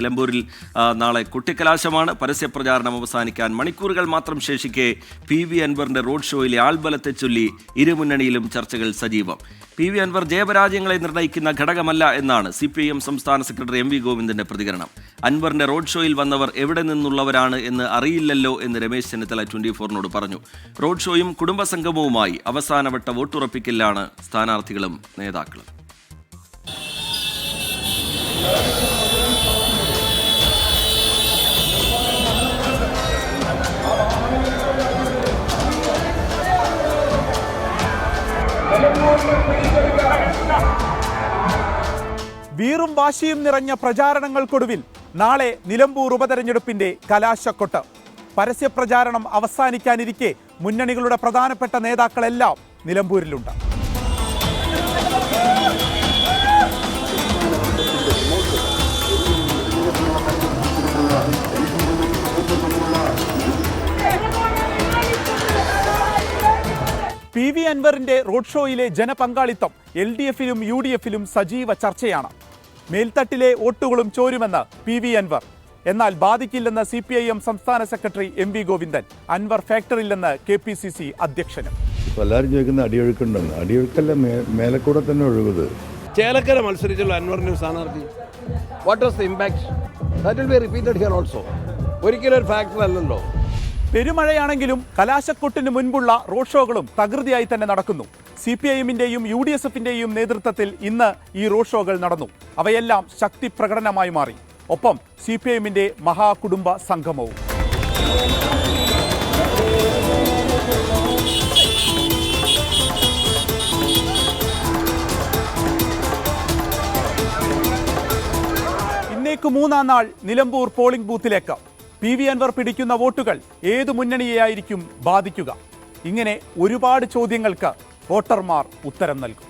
നിലമ്പൂരിൽ നാളെ കുട്ടിക്കലാശമാണ്. പരസ്യപ്രചാരണം അവസാനിക്കാൻ മണിക്കൂറുകൾ മാത്രം ശേഷിക്കെ PV അൻവറിന്റെ റോഡ് ഷോയിലെ ആൾബലത്തെ ചൊല്ലി ഇരുമുന്നണിയിലും ചർച്ചകൾ സജീവം. PV അൻവർ ജയപരാജയങ്ങളെ നിർണ്ണയിക്കുന്ന ഘടകമല്ല എന്നാണ് CPIM സംസ്ഥാന സെക്രട്ടറി MV ഗോവിന്ദന്റെ പ്രതികരണം. അൻവറിന്റെ റോഡ് ഷോയിൽ വന്നവർ എവിടെ നിന്നുള്ളവരാണ് എന്ന് അറിയില്ലല്ലോ എന്ന് രമേശ് ചെന്നിത്തല 24-നോട് പറഞ്ഞു. റോഡ് ഷോയും കുടുംബസംഗമവുമായി അവസാനവട്ട വോട്ടുറപ്പിക്കലാണ് സ്ഥാനാർത്ഥികളും നേതാക്കളും. വീറും വാശിയും നിറഞ്ഞ പ്രചാരണങ്ങൾക്കൊടുവിൽ നാളെ നിലമ്പൂർ ഉപതെരഞ്ഞെടുപ്പിന്റെ കലാശക്കൊട്ട്. പരസ്യപ്രചാരണം അവസാനിക്കാനിരിക്കെ മുന്നണികളുടെ പ്രധാനപ്പെട്ട നേതാക്കളെല്ലാം നിലമ്പൂരിലുണ്ട്. PV അൻവറിന്റെ റോഡ് ഷോയിലെ ജനപങ്കാളിത്തം LDF-ലും UDF-ലും സജീവ ചർച്ചയാണ്. മേൽത്തട്ടിലെ വോട്ടുകളും ചോരുമെന്ന് PV അൻവർ. എന്നാൽ ബാധിക്കില്ലെന്ന് CPIM സംസ്ഥാന സെക്രട്ടറി MV ഗോവിന്ദൻ. അൻവർ ഫാക്ടറില്ലെന്ന് KPCC അധ്യക്ഷനും. എല്ലാവരും ചോദിക്കുന്ന അടിയൊഴുക്കുണ്ടെന്ന്. അടിയൊഴുക്കല്ല, മേലക്കൂടെ തന്നെ ഒഴുകുന്നത്. ചേലക്കര മത്സരിച്ചുള്ള അൻവറിന്റെ സ്ഥാനാർത്ഥി what was the impact? That will be repeated here also. ഒരിക്കലും ഒരു ഫാക്ടർ അല്ലല്ലോ. പെരുമഴയാണെങ്കിലും കലാശക്കൊട്ടിന് മുൻപുള്ള റോഡ് ഷോകളും തകൃതിയായി തന്നെ നടക്കുന്നു. CPIM-ന്റെയും UDF-ന്റെയും നേതൃത്വത്തിൽ ഇന്ന് ഈ റോഡ് ഷോകൾ നടന്നു. അവയെല്ലാം ശക്തി പ്രകടനമായി മാറി. ഒപ്പം CPIM-ന്റെ മഹാകുടുംബ സംഗമവും. ഇന്നേക്ക് മൂന്നാം നാൾ നിലമ്പൂർ പോളിംഗ് ബൂത്തിലേക്ക്. PV അൻവർ പിടിക്കുന്ന വോട്ടുകൾ ഏതു മുന്നണിയെയായിരിക്കും ബാധിക്കുക? ഇങ്ങനെ ഒരുപാട് ചോദ്യങ്ങൾക്ക് വോട്ടർമാർ ഉത്തരം നൽകും.